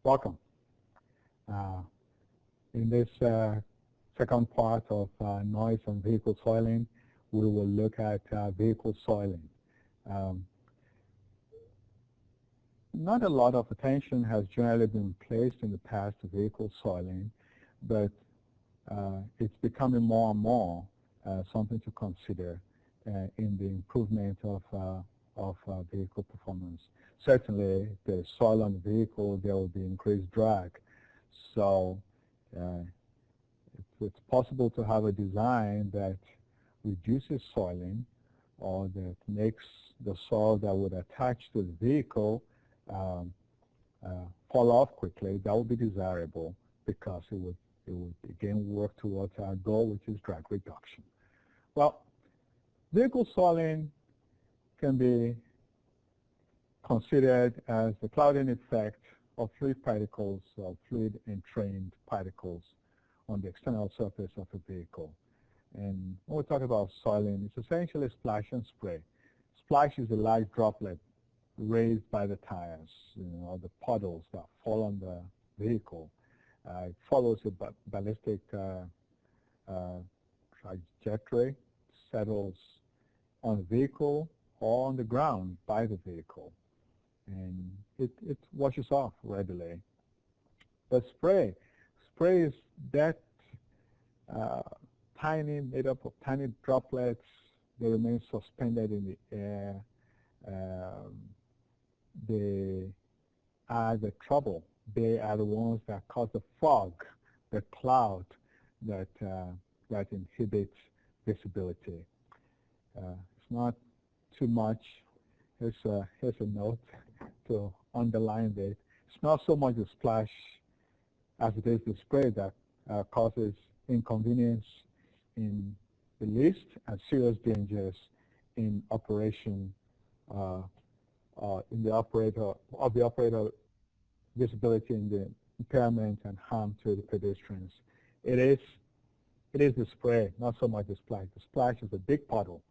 Welcome. In this second part of noise and vehicle soiling, we will look at vehicle soiling. Not a lot of attention has generally been placed in the past to vehicle soiling, but it's becoming more and more something to consider in the improvement of vehicle performance. Certainly, if there's soil on the vehicle, there will be increased drag. So it's possible to have a design that reduces soiling or that makes the soil that would attach to the vehicle fall off quickly. That would be desirable because it would again work towards our goal, which is drag reduction. Well, vehicle soiling can be considered as the clouding effect of fluid particles or fluid entrained particles on the external surface of a vehicle. And when we talk about soiling, it's essentially splash and spray. Splash is a large droplet raised by the tires, or the puddles that fall on the vehicle. It follows a ballistic trajectory, settles on the vehicle or on the ground by the vehicle, and it washes off readily. But spray is that made up of tiny droplets that remain suspended in the air. They are the trouble. They are the ones that cause the fog, the cloud that inhibits visibility. It's not too much. Here's a note to underline it. It's not so much the splash as it is the spray that causes inconvenience in the least and serious dangers in operation in the operator visibility and the impairment and harm to the pedestrians. It is the spray, not so much the splash. The splash is a big puddle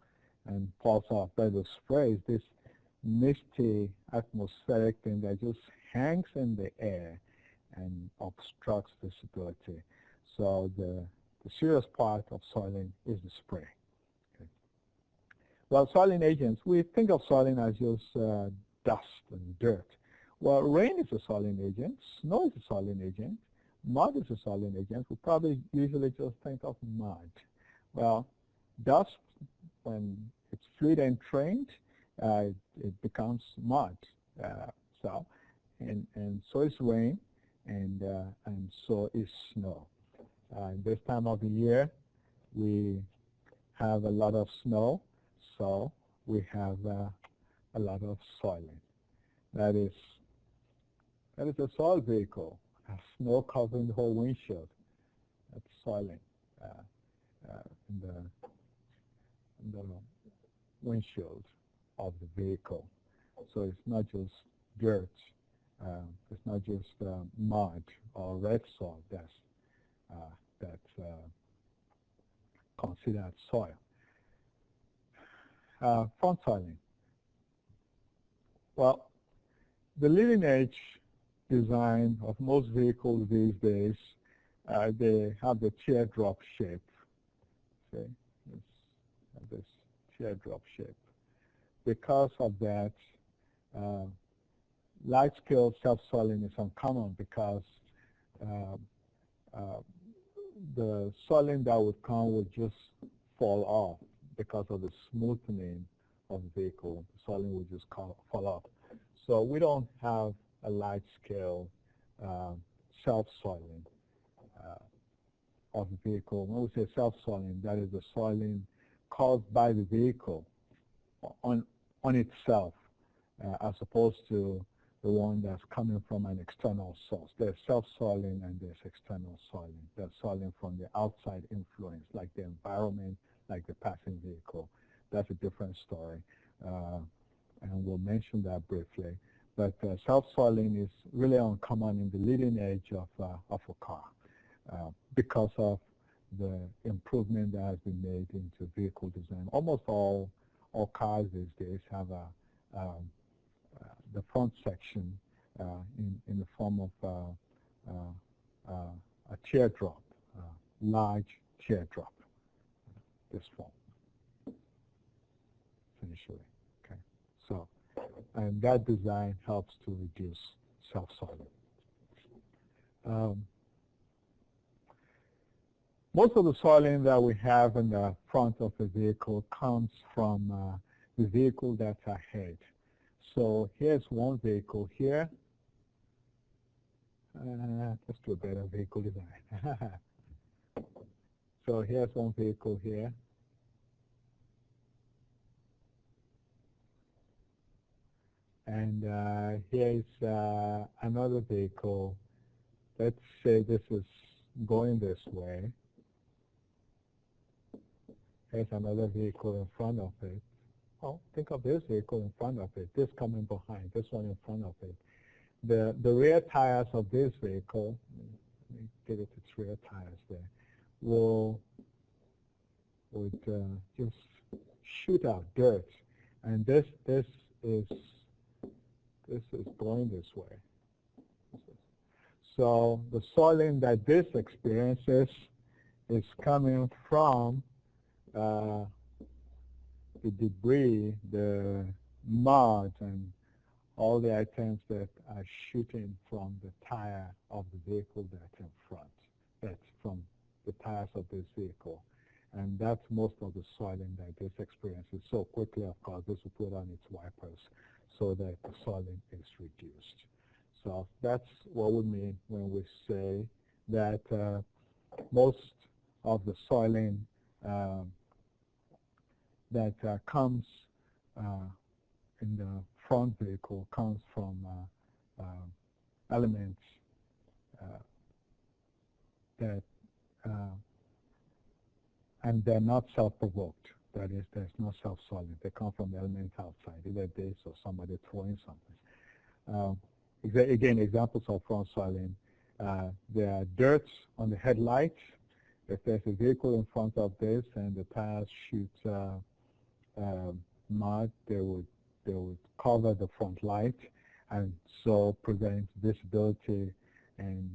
and falls off, but the spray is this misty atmospheric thing that just hangs in the air and obstructs visibility. So the serious part of soiling is the spray. Okay. Well, soiling agents, we think of soiling as just dust and dirt. Well, rain is a soiling agent, snow is a soiling agent, mud is a soiling agent. We probably usually just think of mud. Well, dust, when it's fluid entrained, it becomes mud. And so is rain, and so is snow. This time of the year, we have a lot of snow, so we have a lot of soiling. That is a soil vehicle, snow covering the whole windshield. That's soiling in the windshield of the vehicle. So it's not just dirt, it's not just mud or red soil that's considered soil. Front soiling. Well, the leading edge design of most vehicles these days, they have the teardrop shape. Okay, this teardrop shape. Because of that, large-scale self-soiling is uncommon because the soiling that would come would just fall off because of the smoothing of the vehicle. The soiling would just fall off. So we don't have a large-scale self-soiling of the vehicle. When we say self-soiling, that is the soiling caused by the vehicle on itself, as opposed to the one that's coming from an external source. There's self-soiling and there's external soiling. There's soiling from the outside influence, like the environment, like the passing vehicle. That's a different story, and we'll mention that briefly. But self-soiling is really uncommon in the leading edge of a car because of the improvement that has been made into vehicle design. Almost all cars these days have the front section in the form of a teardrop, large teardrop, this form, essentially. Okay, so and that design helps to reduce self-soiling. Most of the soiling that we have in the front of the vehicle comes from the vehicle that's ahead. So here's one vehicle here. Let's do a better vehicle design. So here's one vehicle here. And here's another vehicle. Let's say this is going this way. Here's another vehicle in front of it. Oh, think of this vehicle in front of it, this coming behind, this one in front of it. The rear tires of this vehicle, let me get it its rear tires there, would just shoot out dirt, and this is going this way. So the soiling that this experiences is coming from the debris, the mud, and all the items that are shooting from the tire of the vehicle that's in front. That's from the tires of this vehicle. And that's most of the soiling that this experiences. So quickly, of course, this will put on its wipers so that the soiling is reduced. So that's what we mean when we say that most of the soiling that comes in the front vehicle comes from elements that, and they're not self-provoked. That is, there's no self-soiling. They come from the elements outside, either this or somebody throwing something. Again, examples of front soiling. There are dirt on the headlights. If there's a vehicle in front of this and the tires shoot mud, they would cover the front light, and so prevent visibility and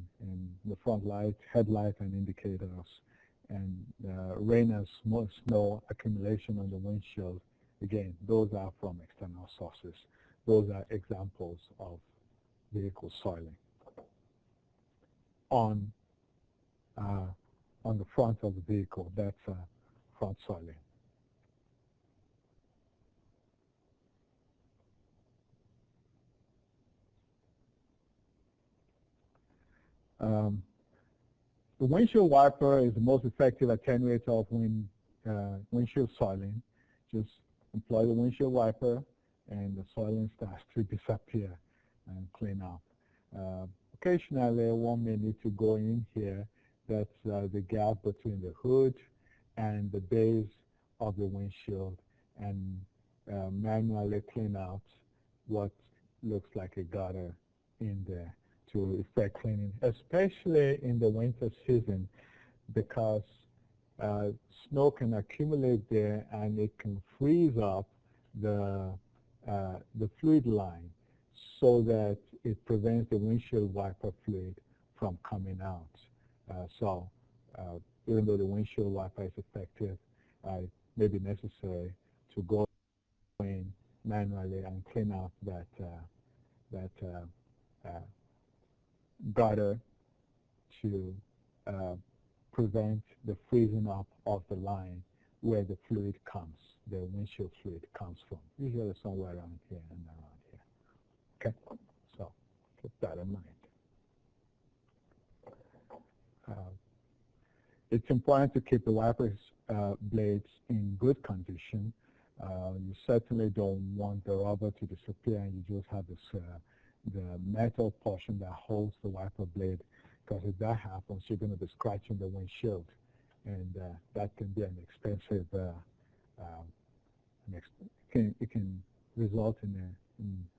the front light, headlight, and indicators. And rain and snow accumulation on the windshield. Again, those are from external sources. Those are examples of vehicle soiling on the front of the vehicle. That's front soiling. The windshield wiper is the most effective attenuator of windshield soiling. Just employ the windshield wiper and the soiling starts to disappear and clean up. Occasionally, one may need to go in here. That's the gap between the hood and the base of the windshield, and manually clean out what looks like a gutter in there to effect cleaning, especially in the winter season, because snow can accumulate there and it can freeze up the fluid line so that it prevents the windshield wiper fluid from coming out. So even though the windshield wiper is effective, it may be necessary to go in manually and clean out that gutter to prevent the freezing up of the line where the fluid comes, the windshield fluid comes from, usually somewhere around here and around here. Okay, so keep that in mind. It's important to keep the wipers blades in good condition. You certainly don't want the rubber to disappear and you just have this the metal portion that holds the wiper blade, because if that happens, you're going to be scratching the windshield, and that can be an expensive. It can result in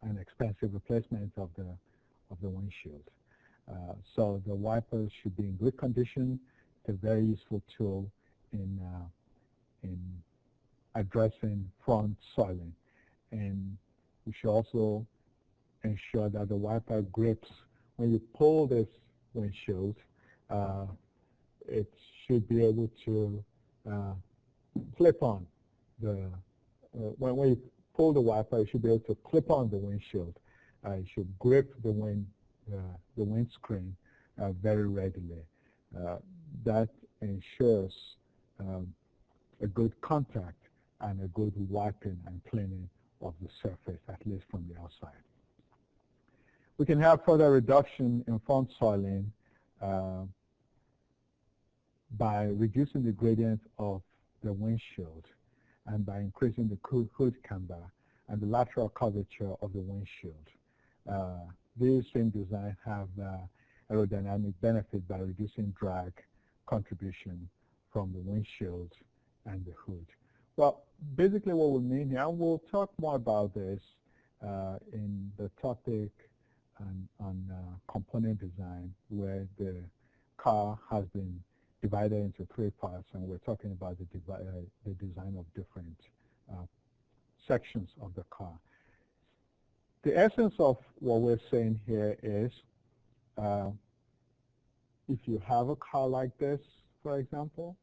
an expensive replacement of the windshield. So the wipers should be in good condition. It's a very useful tool in addressing front soiling, and we should also ensure that the wiper grips. When you pull this windshield, it should be able to clip on the, when you pull the wiper, you should be able to clip on the windshield. You should grip the windscreen very readily. That ensures a good contact and a good wiping and cleaning of the surface, at least from the outside. We can have further reduction in front soiling by reducing the gradient of the windshield and by increasing the hood camber and the lateral curvature of the windshield. These same designs have aerodynamic benefit by reducing drag contribution from the windshield and the hood. Well, basically what we mean here, and we'll talk more about this in the topic on component design, where the car has been divided into 3 parts, and we're talking about the design of different sections of the car. The essence of what we're saying here is if you have a car like this, for example,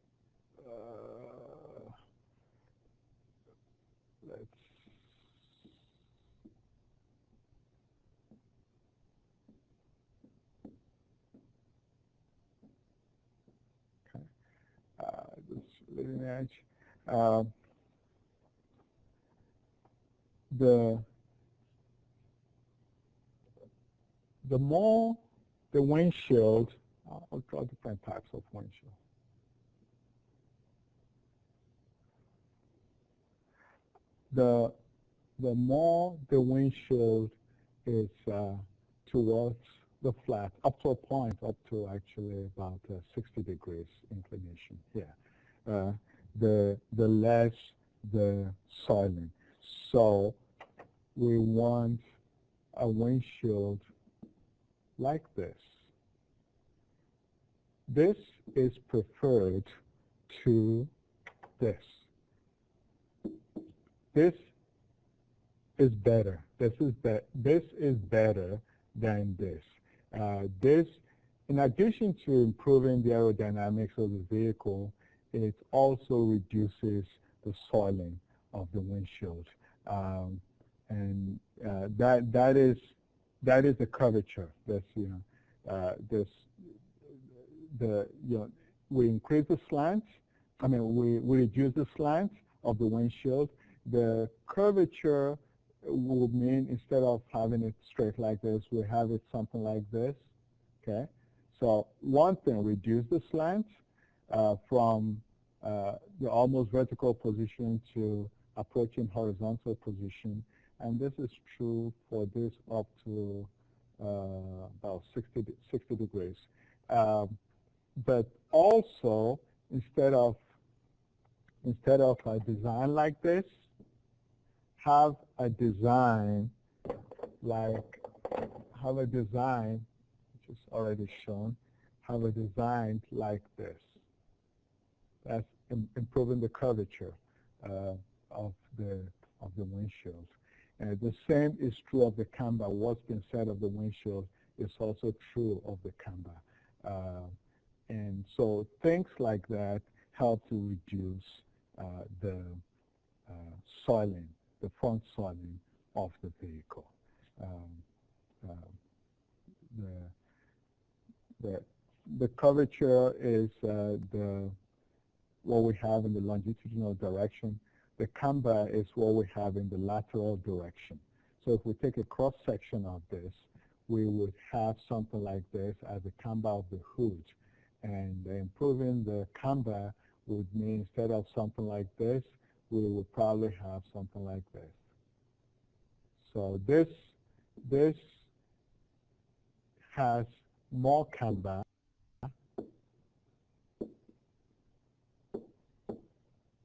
this leading edge. The more the windshield, I'll draw different types of windshield. The more the windshield is towards the flat, up to a point, up to actually about 60 degrees inclination here, the less the soiling. So we want a windshield like this. This is preferred to this. This is better. This is better than this. This, in addition to improving the aerodynamics of the vehicle, it also reduces the soiling of the windshield, and that is the curvature. That's we increase the slant. I mean, we reduce the slant of the windshield. The curvature will mean instead of having it straight like this, we have it something like this. Okay, so one thing, reduce the slant from the almost vertical position to approaching horizontal position, and this is true for this up to about 60 degrees. But also, instead of a design like this, have a design which is already shown. Have a design like this. That's improving the curvature of the windshield. And the same is true of the camber. What's been said of the windshield is also true of the camber. And so things like that help to reduce the soiling, the front soiling of the vehicle. The curvature is what we have in the longitudinal direction. The camber is what we have in the lateral direction. So if we take a cross section of this, we would have something like this as the camber of the hood. And improving the camber would mean instead of something like this, we would probably have something like this. So this has more camber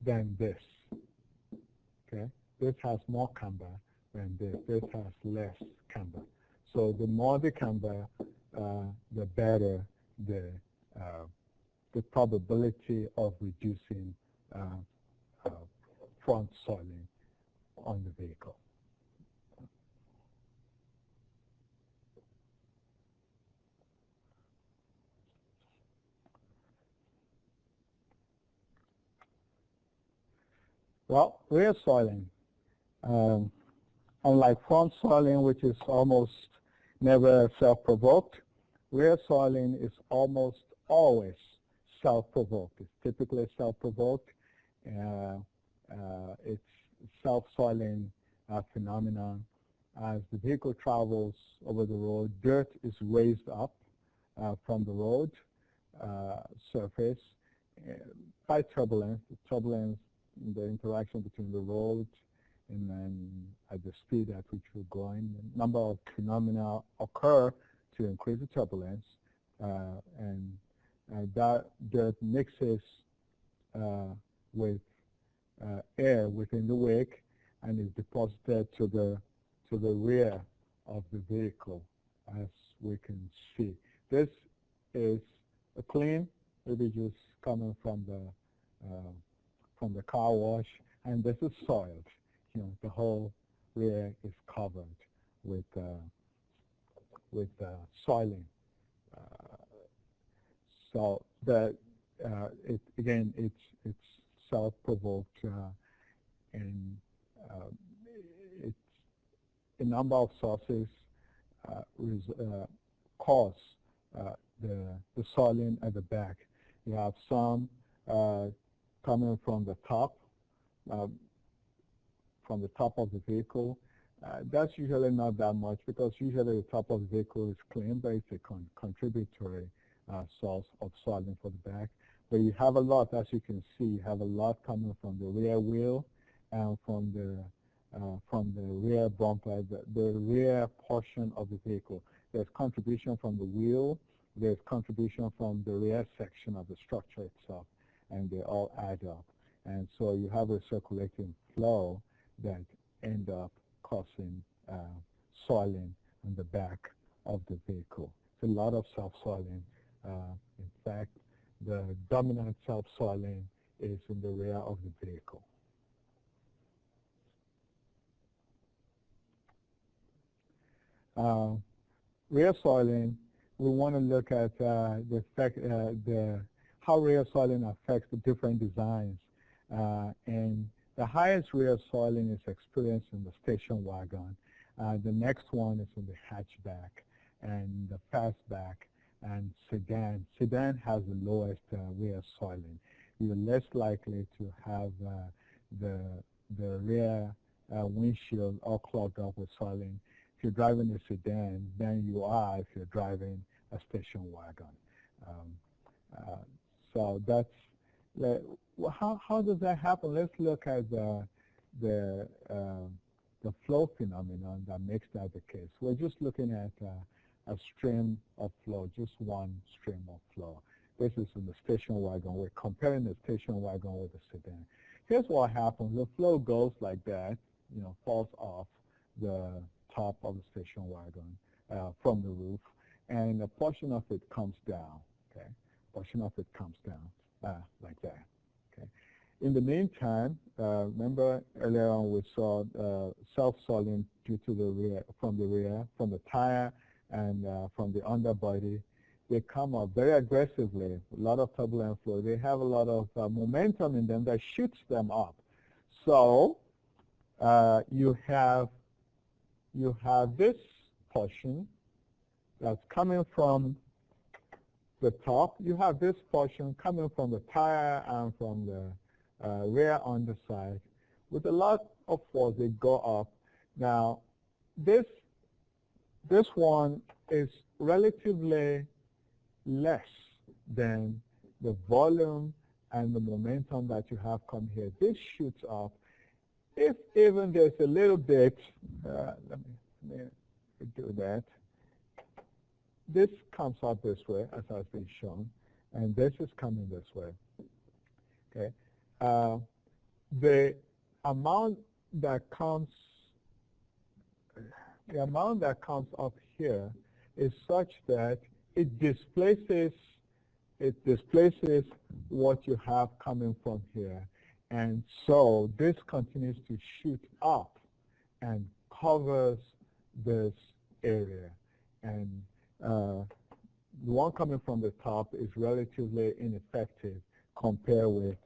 than this. Okay, this has more camber than this. This has less camber. So the more the camber, the better the probability of reducing front soiling on the vehicle. Well, rear soiling, unlike front soiling, which is almost never self-provoked, rear soiling is almost always self-provoked. It's typically self-provoked. It's self-soiling phenomenon. As the vehicle travels over the road, dirt is raised up from the road surface by turbulence. The turbulence, the interaction between the road and then at the speed at which we're going, a number of phenomena occur to increase the turbulence, and that dirt mixes with air within the wake and is deposited to the rear of the vehicle, as we can see. This is a clean, maybe just coming from the car wash, and this is soiled. You know, the whole rear is covered with soiling. So that again, it's self-provoked, and it's a number of sources cause the soiling at the back. You have some coming from the top of the vehicle. That's usually not that much because usually the top of the vehicle is clean, but it's a contributory source of soiling for the back. But you have a lot, as you can see, you have a lot coming from the rear wheel and from the rear bumper, the rear portion of the vehicle. There's contribution from the wheel, there's contribution from the rear section of the structure itself, and they all add up. And so you have a circulating flow that end up causing soiling on the back of the vehicle. It's a lot of self-soiling. In fact, the dominant self-soiling is in the rear of the vehicle. Rear soiling, we want to look at the effect, how rear soiling affects the different designs. And the highest rear soiling is experienced in the station wagon. The next one is in the hatchback and the fastback and sedan. Sedan has the lowest rear soiling. You're less likely to have the rear windshield all clogged up with soiling if you're driving a sedan than you are if you're driving a station wagon. So that's how does that happen? Let's look at the flow phenomenon that makes that the case. We're just looking at a stream of flow, just one stream of flow. This is in the station wagon. We're comparing the station wagon with the sedan. Here's what happens. The flow goes like that, you know, falls off the top of the station wagon from the roof, and a portion of it comes down, okay? A portion of it comes down like that, okay? In the meantime, remember earlier on we saw self-soiling due to the rear, from the tire and from the underbody. They come up very aggressively, a lot of turbulent flow. They have a lot of momentum in them that shoots them up. So you have this portion that's coming from the top. You have this portion coming from the tire and from the rear underside. With a lot of force, they go up. Now, this one is relatively less than the volume and the momentum that you have come here. This shoots up. If even there's a little bit, let me do that. This comes up this way, as has been shown, and this is coming this way. Okay, the amount that comes up here is such that it displaces what you have coming from here, and so this continues to shoot up and covers this area, and the one coming from the top is relatively ineffective compared with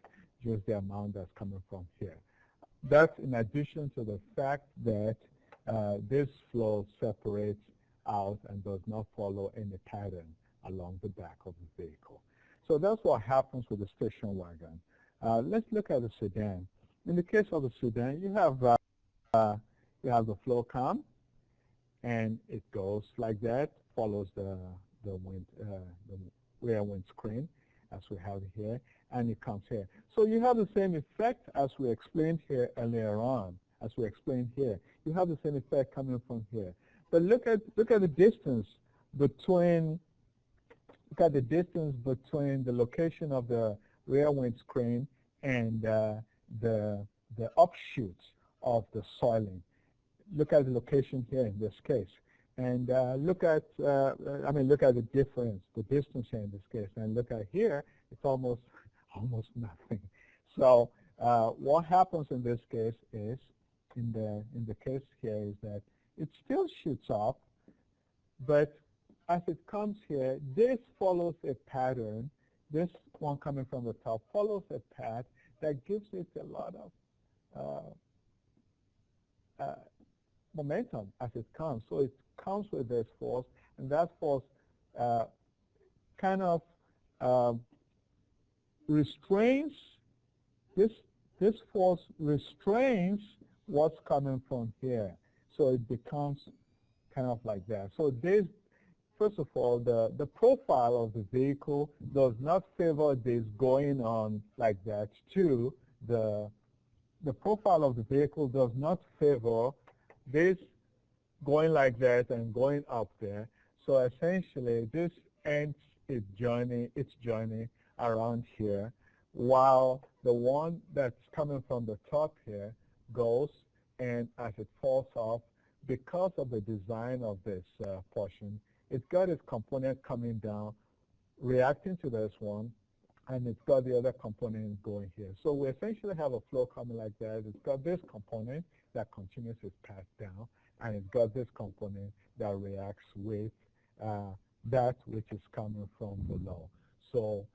just the amount that's coming from here. That's in addition to the fact that this flow separates out and does not follow any pattern along the back of the vehicle. So that's what happens with the station wagon. Let's look at the sedan. In the case of the sedan, you have the flow cam, and it goes like that, follows the rear windscreen, as we have here, and it comes here. So you have the same effect as we explained here earlier on, as we explained here. You have the same effect coming from here. But look at the distance between the location of the rear windscreen and the offshoots of the soiling. Look at the location here in this case, and look at the difference, the distance here in this case, and look at here, it's almost nothing. So what happens in this case is, in the case here, is that it still shoots off, but as it comes here, this follows a pattern. This one coming from the top follows a path that gives it a lot of momentum as it comes. So it comes with this force, and that force kind of restrains, this force restrains what's coming from here. So it becomes kind of like that. So this, first of all, the profile of the vehicle does not favor this going on like that. Two, the profile of the vehicle does not favor this going like that and going up there. So essentially, this ends its journey around here, while the one that's coming from the top here goes, and as it falls off, because of the design of this portion, it's got its component coming down, reacting to this one, and it's got the other component going here. So we essentially have a flow coming like that. It's got this component that continues its path down, and it's got this component that reacts with that which is coming from below. So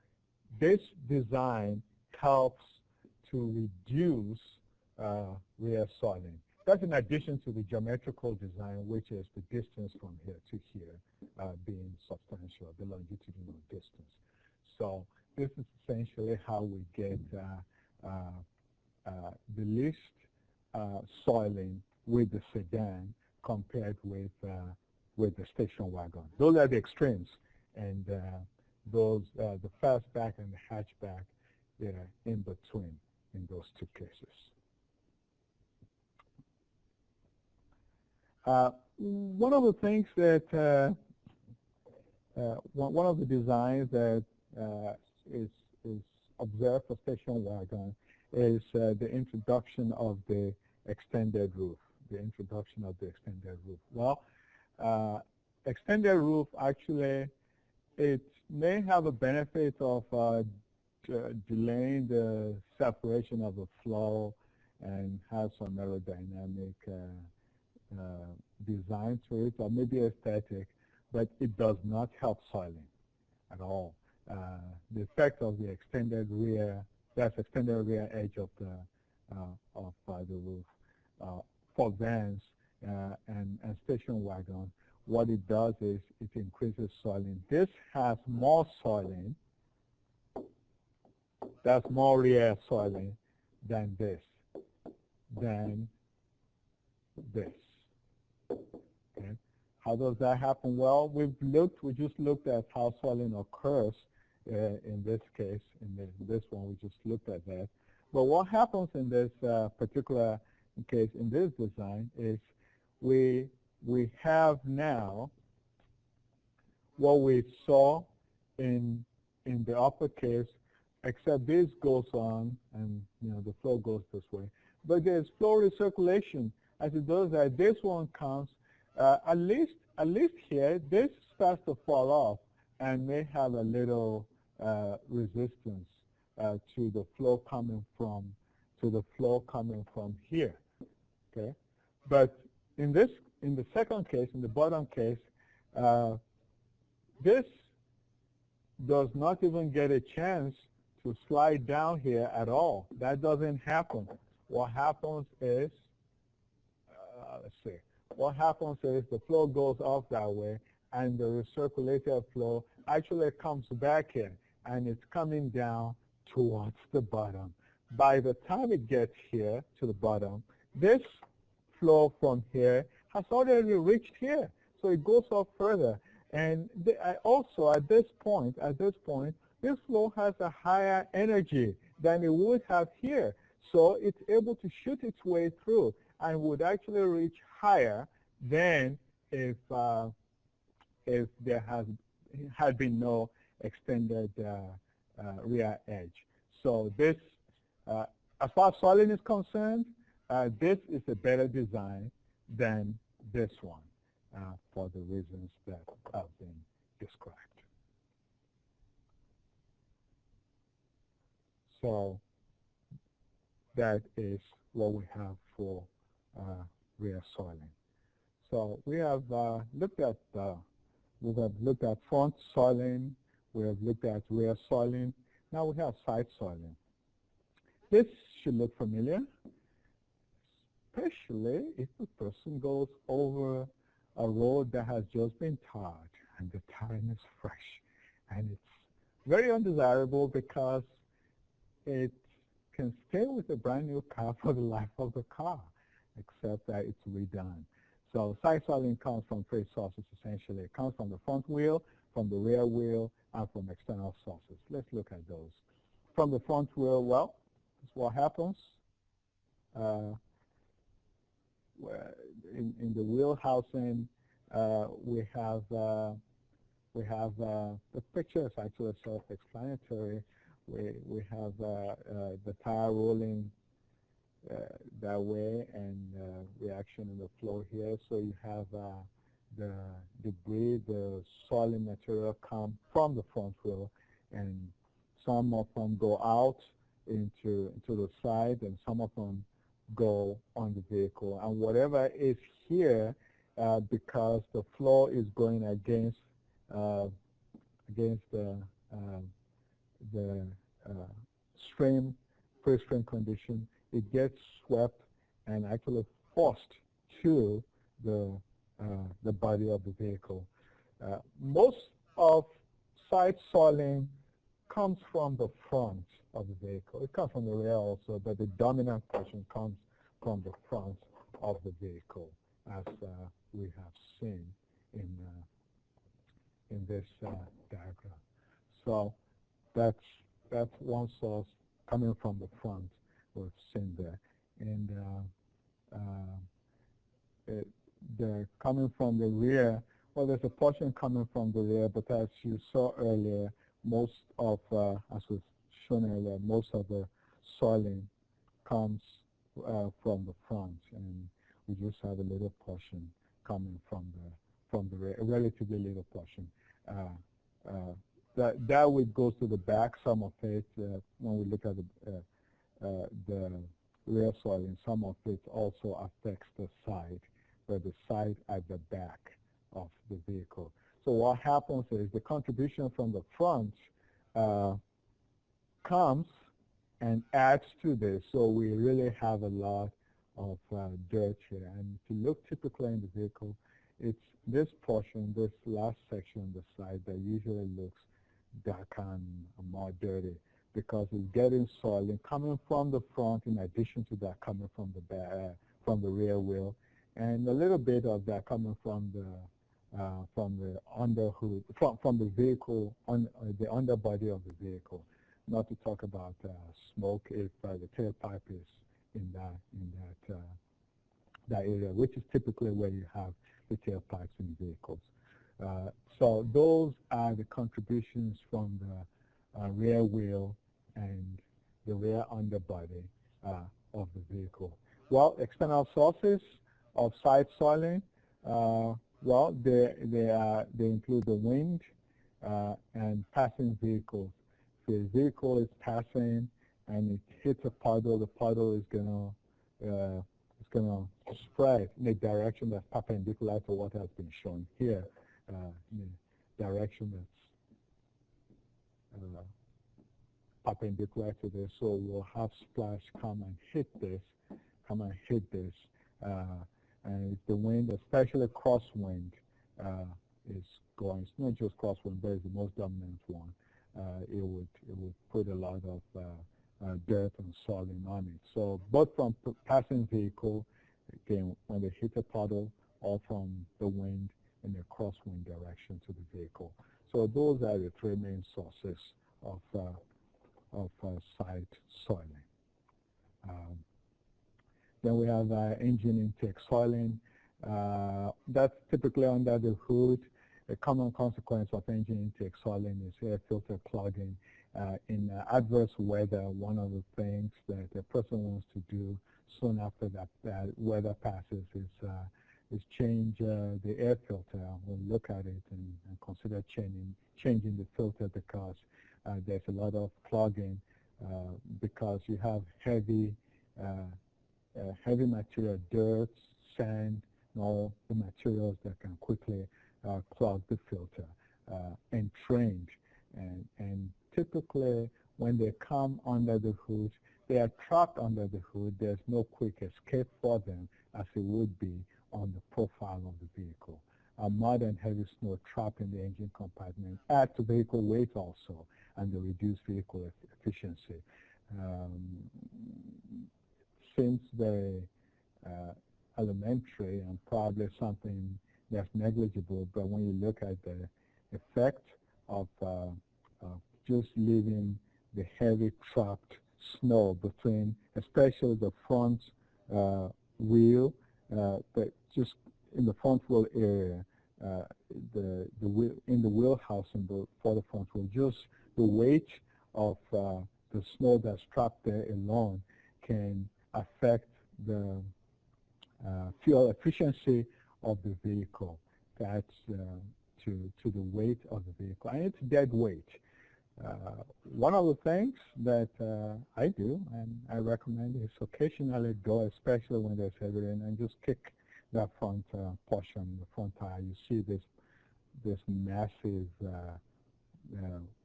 this design helps to reduce rear soiling. That's in addition to the geometrical design, which is the distance from here to here being substantial, the longitudinal distance. So this is essentially how we get the least soiling with the sedan compared with the station wagon. Those are the extremes, and the fastback and the hatchback, they're in between in those two cases. One of the things that one of the designs that is observed for station wagon is the introduction of the extended roof. The introduction of the extended roof. Well, extended roof, actually, it may have a benefit of delaying the separation of the flow and have some aerodynamic design to it, or maybe aesthetic, but it does not help soiling at all. The effect of the extended rear, that's extended rear edge of the roof for vans and station wagon, what it does is it increases soiling. This has more soiling, that's more rear soiling than this. Okay. How does that happen? Well, we just looked at how soiling occurs in this case. In this one, we just looked at that. But what happens in this particular case, in this design, is we have now what we saw in the upper case, except this goes on, and the flow goes this way. But there's flow recirculation. As it does that, this one comes, at least here, this starts to fall off and may have a little resistance to the flow coming from here. Okay, but in the second case, in the bottom case, this does not even get a chance to slide down here at all. That doesn't happen. what happens is, let's see, what happens is the flow goes off that way, and the recirculated flow actually comes back in, and it's coming down towards the bottom. By the time it gets here to the bottom, this flow from here has already reached here, so it goes off further. And also at this point, this flow has a higher energy than it would have here, so it's able to shoot its way through and would actually reach higher than if there had been no extended rear edge. So this, as far as soiling is concerned, this is a better design than this one for the reasons that have been described. So that is what we have for rear soiling. So we have looked at front soiling, we have looked at rear soiling. Now we have side soiling. This should look familiar, especially if the person goes over a road that has just been tarred and the tarring is fresh. And it's very undesirable because it can stay with a brand new car for the life of the car, except that it's redone. So side soiling comes from three sources essentially. It comes from the front wheel, from the rear wheel, and from external sources. Let's look at those. From the front wheel, well, this is what happens. In the wheel housing, we have the picture is actually self-explanatory. We have the tire rolling that way, and reaction in the flow here. So you have the debris, the soiling material come from the front wheel, and some of them go out into the side, and some of them go on the vehicle. And whatever is here, because the flow is going against the stream, pre-stream condition, it gets swept and actually forced to the body of the vehicle. Most of side soiling comes from the front of the vehicle. It comes from the rear also, but the dominant portion comes from the front of the vehicle, as we have seen in this diagram. So that's one source coming from the front we've seen there. And the coming from the rear, well, there's a portion coming from the rear, but as you saw earlier, most of, as was shown earlier, most of the soiling comes from the front, and we just have a little portion coming from the rear, a relatively little portion. That would go to the back, some of it, when we look at the rear soiling, some of it also affects the side, but the side at the back of the vehicle. So what happens is the contribution from the front comes and adds to this, so we really have a lot of dirt here. And if you look typically in the vehicle, it's this portion, this last section on the side that usually looks darker and more dirty because it's getting soiling coming from the front, in addition to that coming from the back, from the rear wheel, and a little bit of that coming from the underhood, from the vehicle, on the underbody of the vehicle. Not to talk about smoke if the tailpipe is in that area, which is typically where you have the tailpipes in vehicles. So those are the contributions from the rear wheel and the rear underbody of the vehicle. Well, external sources of side soiling, well, they include the wind and passing vehicles. If a vehicle is passing and it hits a puddle, the puddle is gonna spread in a direction that's perpendicular to what has been shown here, in a direction that's perpendicular to this, so we'll have splash come and hit this, and if the wind, especially crosswind, is going, it's not just crosswind, but it's the most dominant one, it would put a lot of dirt and soiling on it. So both from passing vehicle, again, when they hit a puddle, or from the wind in the crosswind direction to the vehicle. So those are the three main sources of side soiling. Then we have engine intake soiling. That's typically under the hood. A common consequence of engine intake soiling is air filter clogging. In adverse weather, one of the things that a person wants to do soon after that weather passes is change the air filter. We'll look at it and consider changing the filter, because there's a lot of clogging because you have heavy material, dirt, sand, and all the materials that can quickly clog the filter, entrained. And typically, when they come under the hood, they are trapped under the hood. There's no quick escape for them, as it would be on the profile of the vehicle. Mud and heavy snow trapped in the engine compartment add to vehicle weight also, and the reduced vehicle efficiency. Seems very elementary and probably something that's negligible, but when you look at the effect of just leaving the heavy trapped snow between, especially the front wheel, but just in the front wheel area, the wheel, in the wheelhouse for the front wheel, just the weight of the snow that's trapped there alone can affect the fuel efficiency of the vehicle. That's to the weight of the vehicle, and it's dead weight. One of the things that I do, and I recommend, is occasionally go, especially when there's heavy rain, and just kick that front portion, the front tire. You see this massive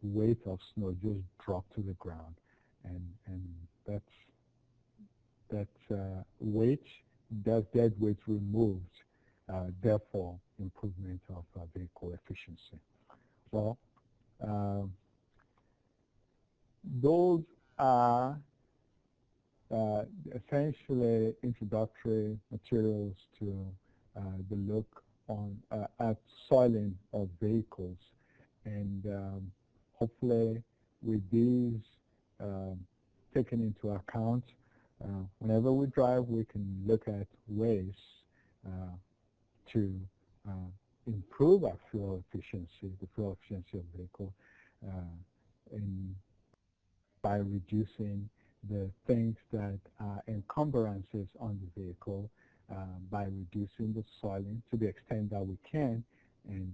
weight of snow just drop to the ground, and that's weight, that dead weight removed, therefore improvement of vehicle efficiency. Well, those are essentially introductory materials to the look on at soiling of vehicles, and hopefully with these taken into account, whenever we drive, we can look at ways to improve our fuel efficiency, the fuel efficiency of the vehicle, by reducing the things that are encumbrances on the vehicle, by reducing the soiling to the extent that we can, and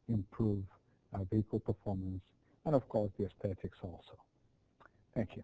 improve our vehicle performance, and of course the aesthetics also. Thank you.